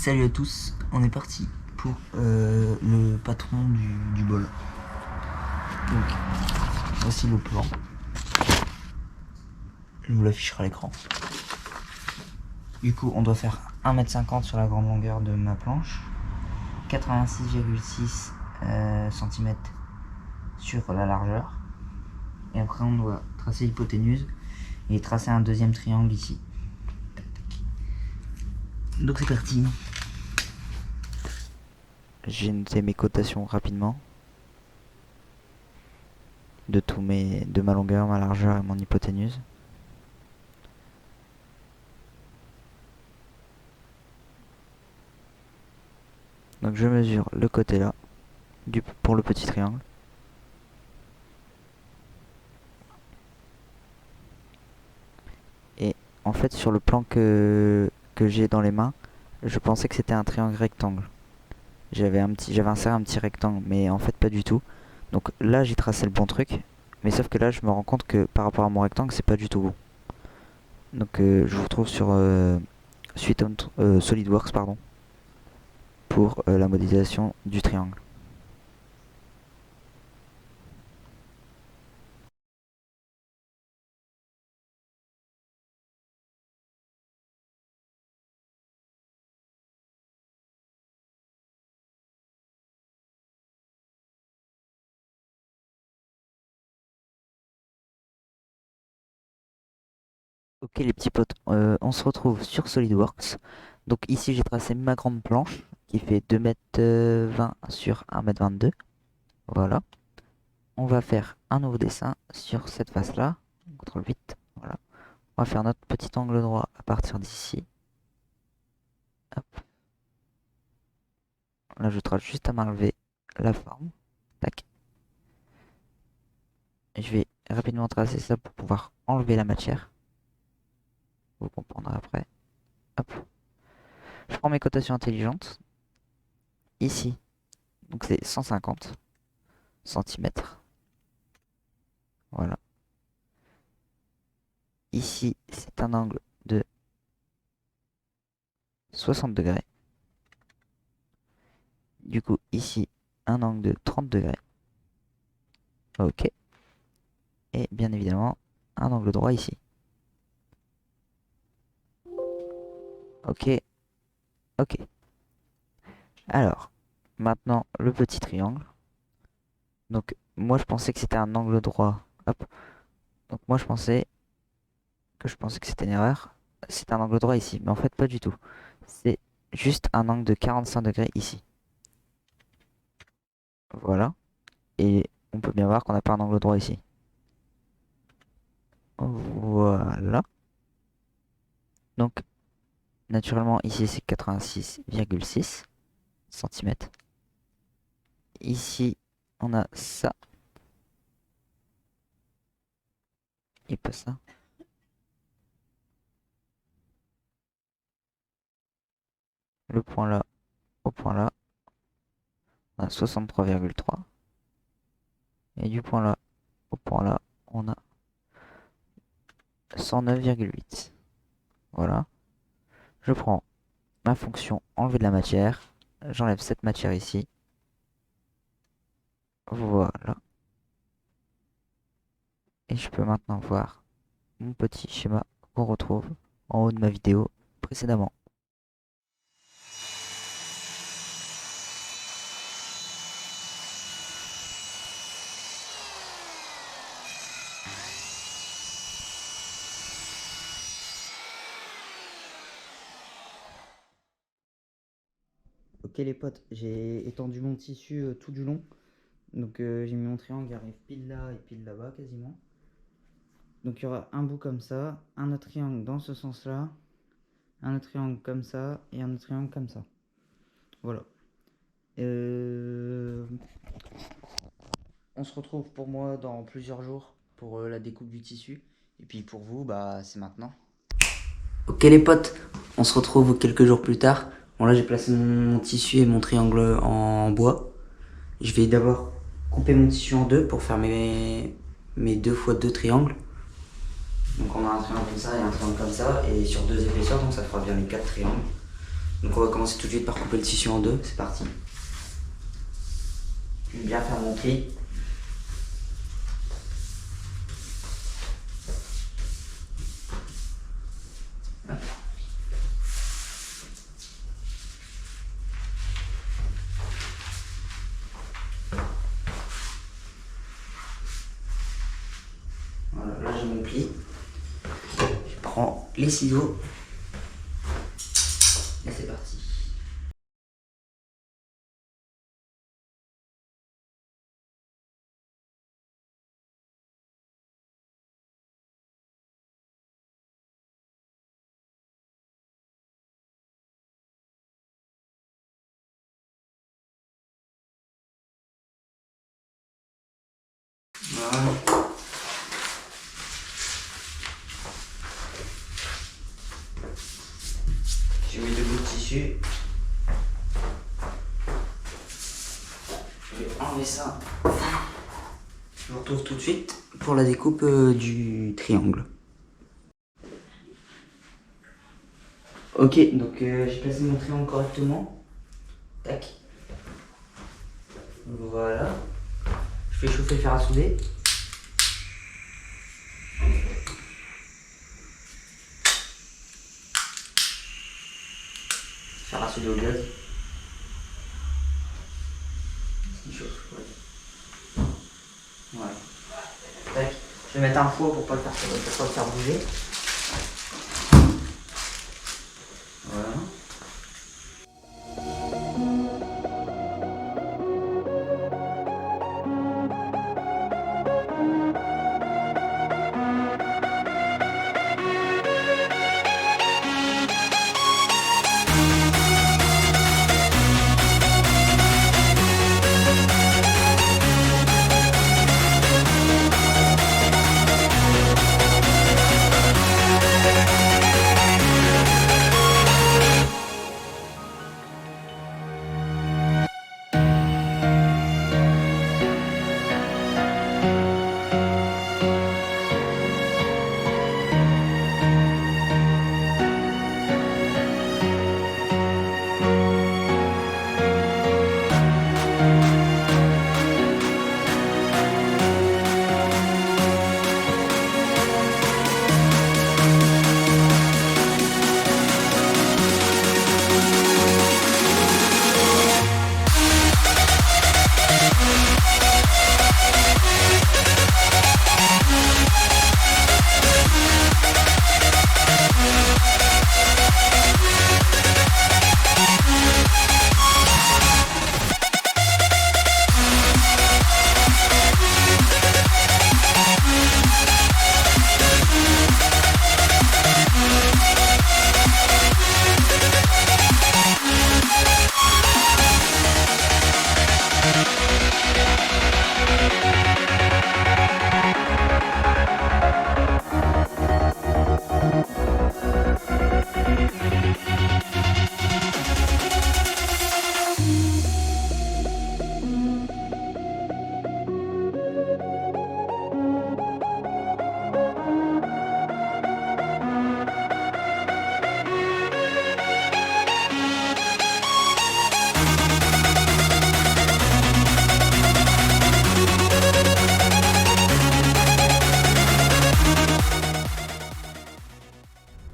Salut à tous, on est parti pour le patron du bol. Donc, voici le plan. Je vous l'afficherai à l'écran. Du coup, on doit faire 1,50 m sur la grande longueur de ma planche, 86,6 cm sur la largeur. Et après, on doit tracer l'hypoténuse et tracer un deuxième triangle ici. Donc c'est parti. J'ai noté mes cotations rapidement de ma longueur, ma largeur et mon hypoténuse. Donc je mesure le côté là pour le petit triangle. Et en fait sur le plan que j'ai dans les mains, je pensais que c'était un triangle rectangle. J'avais inséré un petit rectangle, mais en fait pas du tout. Donc là j'ai tracé le bon truc, mais sauf que là je me rends compte que par rapport à mon rectangle c'est pas du tout bon. Donc je vous retrouve sur SolidWorks pardon, pour la modélisation du triangle. Ok les petits potes, on se retrouve sur SolidWorks. Donc ici j'ai tracé ma grande planche qui fait 2,20 m sur 1,22 m. Voilà. On va faire un nouveau dessin sur cette face là. CTRL 8. Voilà. On va faire notre petit angle droit à partir d'ici. Hop. Là je trace juste à m'enlever la forme. Tac. Et je vais rapidement tracer ça pour pouvoir enlever la matière. Vous comprendrez après. Hop. Je prends mes cotations intelligentes. Ici, donc c'est 150 cm. Voilà. Ici, c'est un angle de 60 degrés. Du coup, ici, un angle de 30 degrés. Ok. Et bien évidemment, un angle droit ici. Ok. Ok. Alors, maintenant, le petit triangle. Donc, moi, je pensais que c'était un angle droit. Hop. Donc, moi, je pensais que c'était une erreur. C'est un angle droit ici. Mais en fait, pas du tout. C'est juste un angle de 45 degrés ici. Voilà. Et on peut bien voir qu'on n'a pas un angle droit ici. Voilà. Donc, naturellement, ici, c'est 86,6 cm. Ici, on a ça. Et pas ça. Le point là, au point là, on a 63,3. Et du point là, au point là, on a 109,8. Voilà. Je prends ma fonction enlever de la matière. J'enlève cette matière ici. Voilà. Et je peux maintenant voir mon petit schéma qu'on retrouve en haut de ma vidéo précédemment. Ok les potes, j'ai étendu mon tissu tout du long. Donc j'ai mis mon triangle qui arrive pile là et pile là-bas quasiment. Donc il y aura un bout comme ça, un autre triangle dans ce sens-là, un autre triangle comme ça et un autre triangle comme ça. Voilà. On se retrouve pour moi dans plusieurs jours pour la découpe du tissu. Et puis pour vous, bah c'est maintenant. Ok les potes, on se retrouve quelques jours plus tard. Bon là j'ai placé mon tissu et mon triangle en bois. Je vais d'abord couper mon tissu en deux pour faire mes 2 fois 2 triangles. Donc on a un triangle comme ça et un triangle comme ça, et sur 2 épaisseurs, donc ça fera bien les 4 triangles. Donc on va commencer tout de suite par couper le tissu en deux, c'est parti. Je vais bien faire mon tri. Voilà, là j'ai mon pli. Je prends les ciseaux. Et c'est parti. Voilà. Je mets deux bouts de tissu. Je vais enlever ça. Je vous retrouve tout de suite pour la découpe du triangle. Ok, donc j'ai placé mon triangle correctement. Tac. Voilà. Je fais chauffer le fer à souder. Fer à souder au gaz. Il chauffe, ouais. Voilà. Tac. Je vais mettre un four pour pas le faire bouger. Voilà.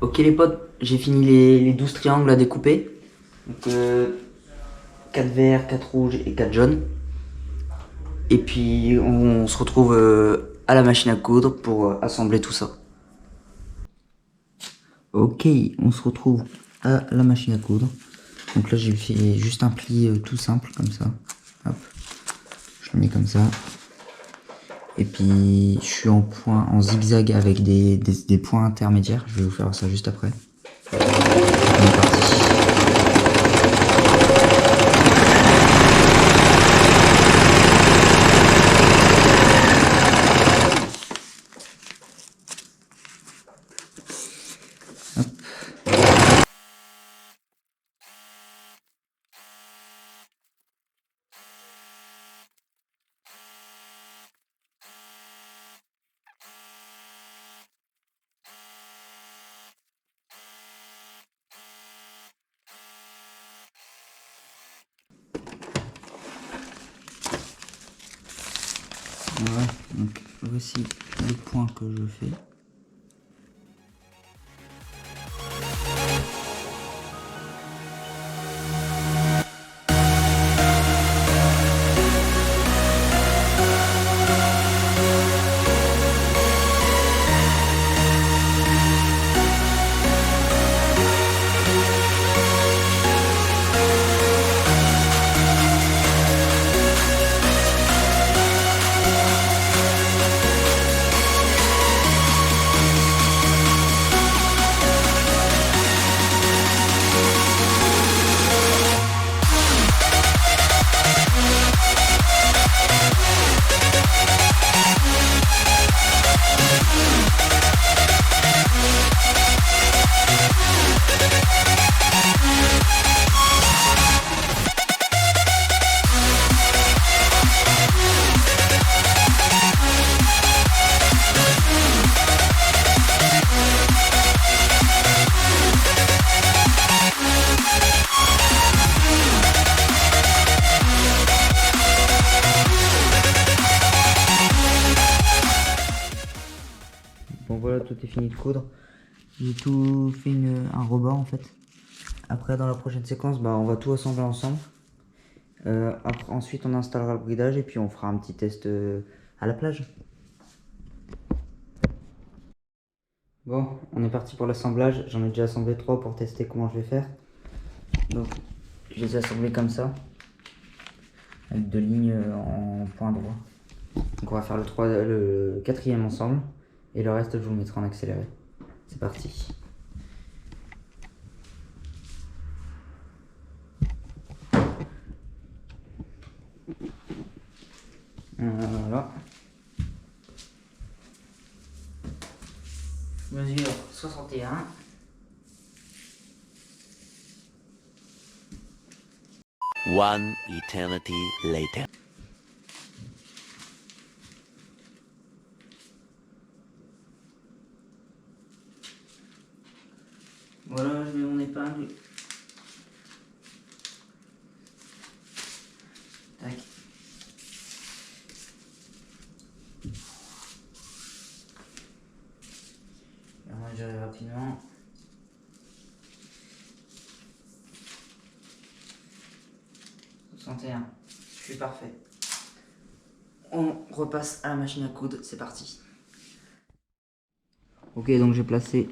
Ok les potes, j'ai fini les 12 triangles à découper. Donc 4 verts, 4 rouges et 4 jaunes. Et puis on se retrouve à la machine à coudre pour assembler tout ça. Ok, on se retrouve à la machine à coudre. Donc là j'ai fait juste un pli tout simple comme ça. Hop, je le mets comme ça. Et puis je suis en point, en zigzag avec des points intermédiaires. Je vais vous faire ça juste après. On est parti. Ouais, donc voici les points que je fais. Bon voilà, tout est fini de coudre. J'ai tout fait un rebord en fait. Après dans la prochaine séquence, bah, on va tout assembler ensemble. Ensuite on installera le bridage et puis on fera un petit test à la plage. Bon, on est parti pour l'assemblage. J'en ai déjà assemblé 3 pour tester comment je vais faire. Donc je les ai assemblés comme ça. Avec 2 lignes en point droit. Donc on va faire le quatrième ensemble. Et le reste je vous mettrai en accéléré. C'est parti. Voilà. Mesure 61. One eternity later. Voilà, je mets mon épingle. Tac. On va gérer rapidement. Je suis parfait. On repasse à la machine à coudre, c'est parti. Ok, donc j'ai placé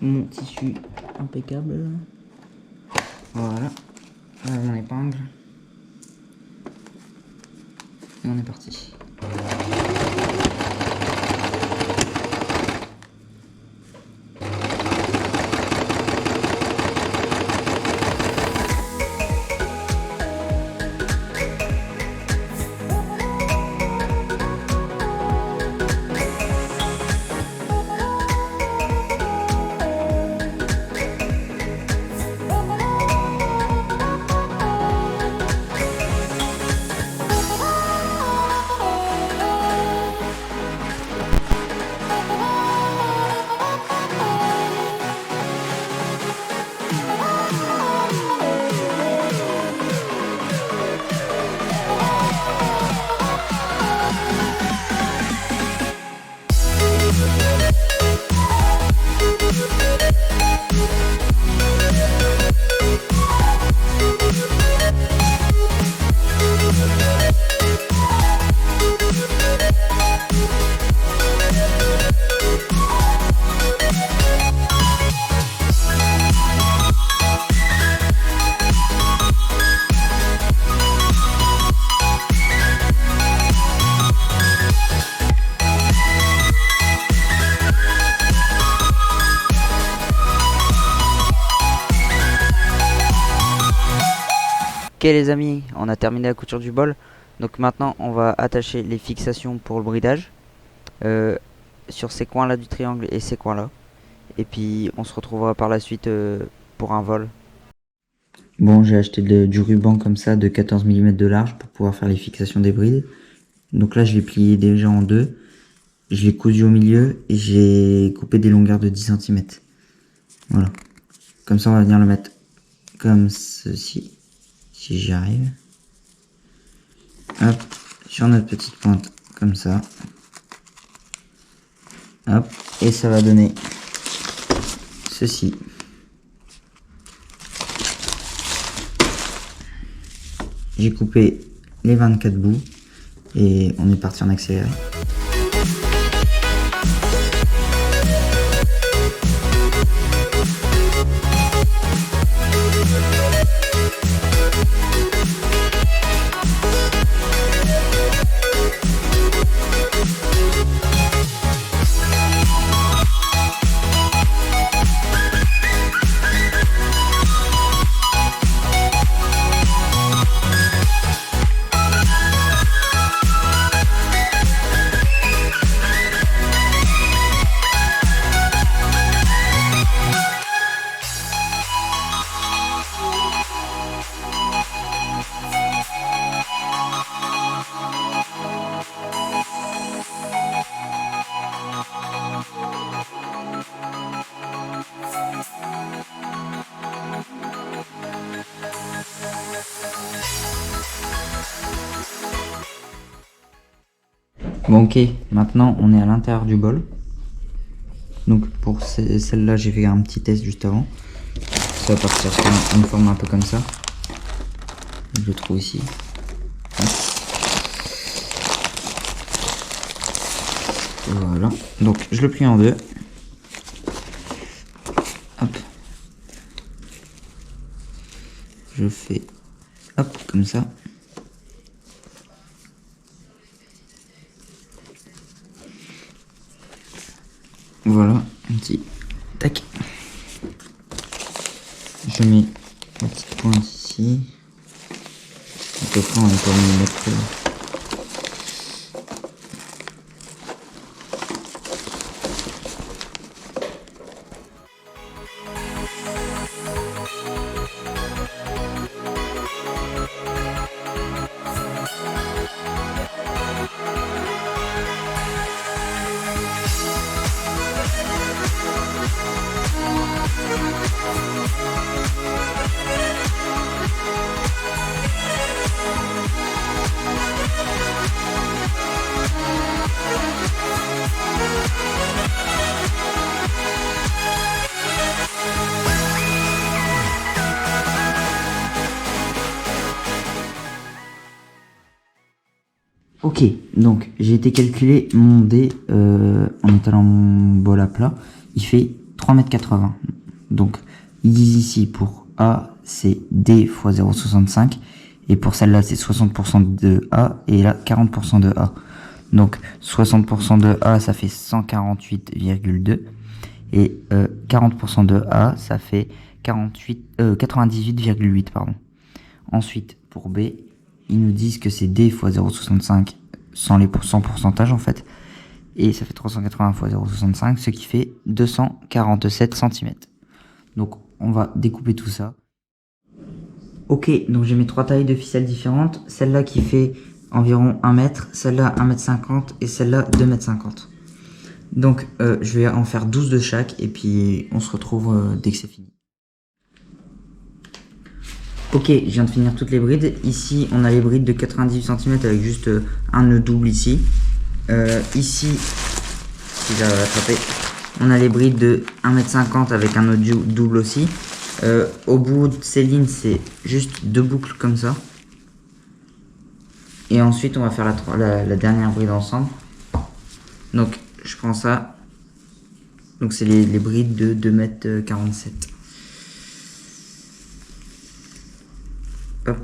mon tissu impeccable. Voilà. Voilà mon épingle. Et on est parti. Ok les amis, on a terminé la couture du bol. Donc maintenant on va attacher les fixations pour le bridage sur ces coins là du triangle et ces coins là. Et puis on se retrouvera par la suite pour un vol. Bon, j'ai acheté du ruban comme ça de 14 mm de large pour pouvoir faire les fixations des brides. Donc là je l'ai plié déjà en deux. Je l'ai cousu au milieu et j'ai coupé des longueurs de 10 cm. Voilà. Comme ça on va venir le mettre comme ceci. Si j'y arrive. Hop, sur notre petite pointe comme ça. Hop, et ça va donner ceci. J'ai coupé les 24 bouts et on est parti en accéléré. Bon ok, maintenant on est à l'intérieur du bol. Donc pour celle-là j'ai fait un petit test juste avant. Ça va partir sur une forme un peu comme ça. Je le trouve ici. Voilà, donc je le plie en deux. Hop. Je fais hop comme ça. Voilà, un petit tac. Je mets la petite pointe ici. À peu près on est pour le mettre. Ok, donc j'ai été calculer mon dé en étalant mon bol à plat. Il fait 3,80 m. Donc ils disent ici pour A c'est D fois 0,65 et pour celle-là c'est 60% de A et là 40% de A. Donc 60% de A ça fait 148,2 et 40% de A ça fait 98,8 pardon. Ensuite pour B ils nous disent que c'est D fois 0,65 sans pourcentage en fait. Et ça fait 380 fois 0,65, ce qui fait 247 cm. Donc on va découper tout ça. Ok, donc j'ai mes trois tailles de ficelles différentes. Celle-là qui fait environ 1 mètre, celle-là 1,50 m et celle-là 2,50 m. Donc je vais en faire 12 de chaque et puis on se retrouve dès que c'est fini. Ok, je viens de finir toutes les brides. Ici, on a les brides de 98 cm avec juste un nœud double ici. Ici, si j'arrive à l'attraper, on a les brides de 1,50 m avec un nœud double aussi. Au bout de ces lignes, c'est juste deux boucles comme ça. Et ensuite, on va faire la dernière bride ensemble. Donc, je prends ça. Donc, c'est les brides de 2,47 m. Hop.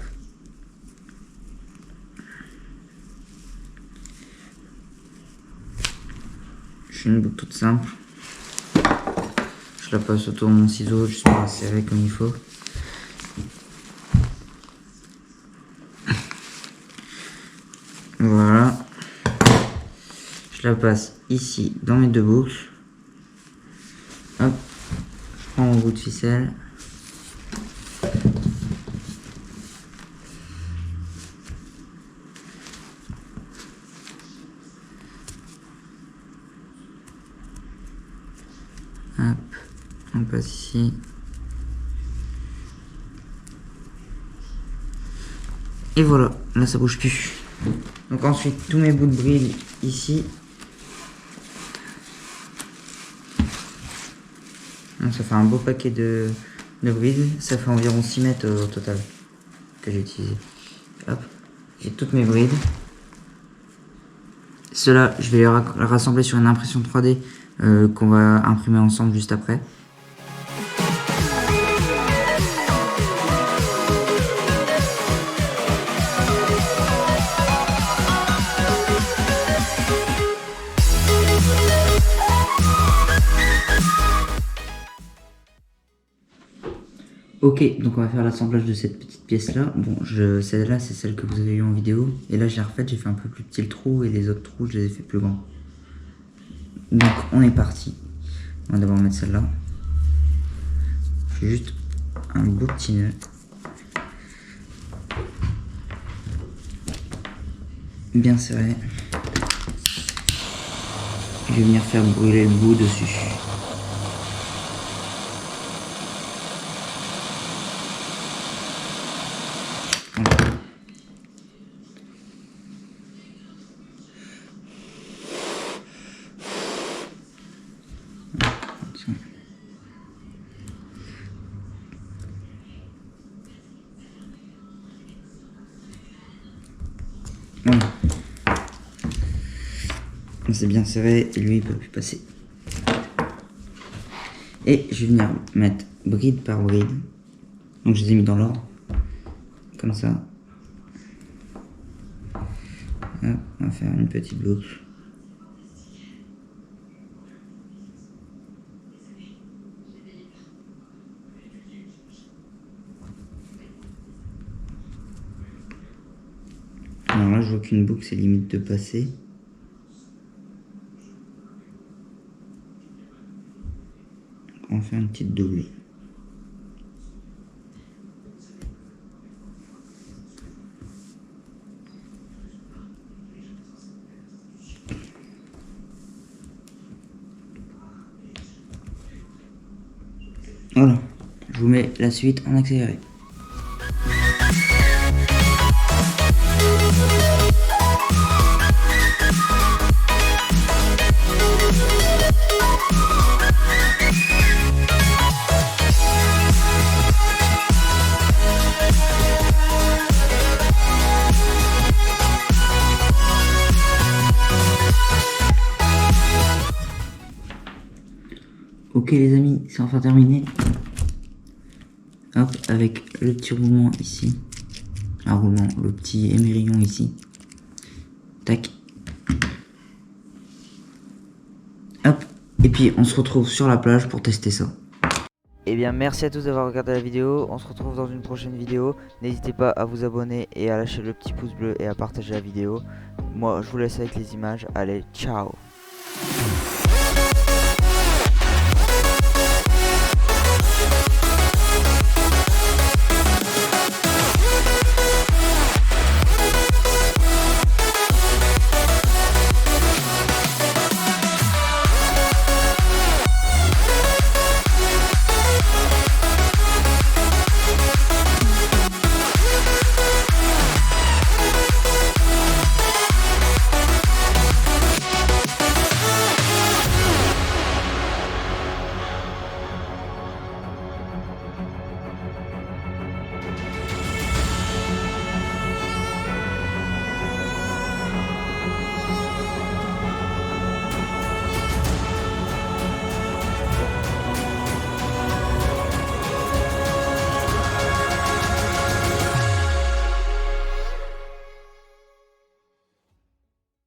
Je fais une boucle toute simple. Je la passe autour de mon ciseau juste pour la serrer comme il faut. Voilà. Je la passe ici dans mes deux boucles. Hop. Je prends mon bout de ficelle. Hop, on passe ici. Et voilà, là ça bouge plus. Donc ensuite, tous mes bouts de bride ici. Donc, ça fait un beau paquet de brides. Ça fait environ 6 mètres au total que j'ai utilisé. Hop, j'ai toutes mes brides. Ceux-là, je vais les rassembler sur une impression 3D qu'on va imprimer ensemble juste après. Ok, donc on va faire l'assemblage de cette petite pièce là. Bon, celle-là c'est celle que vous avez eu en vidéo. Et là j'ai refait, j'ai fait un peu plus petit le trou et les autres trous je les ai fait plus grands. Donc on est parti. On va d'abord mettre celle-là. Je fais juste un beau petit nœud. Bien serré. Je vais venir faire brûler le bout dessus. Voilà. C'est bien serré et lui il peut plus passer. Et je vais venir mettre bride par bride. Donc je les ai mis dans l'ordre. Comme ça. Hop, on va faire une petite boucle. Alors là je vois qu'une boucle c'est limite de passer. On va faire une petite double. Voilà, je vous mets la suite en accéléré. Ok les amis, c'est enfin terminé. Hop, avec le petit roulement ici. Un roulement, le petit émerillon ici. Tac. Hop. Et puis on se retrouve sur la plage pour tester ça. Et bien merci à tous d'avoir regardé la vidéo, on se retrouve dans une prochaine vidéo. N'hésitez pas à vous abonner et à lâcher le petit pouce bleu et à partager la vidéo. Moi je vous laisse avec les images, allez ciao.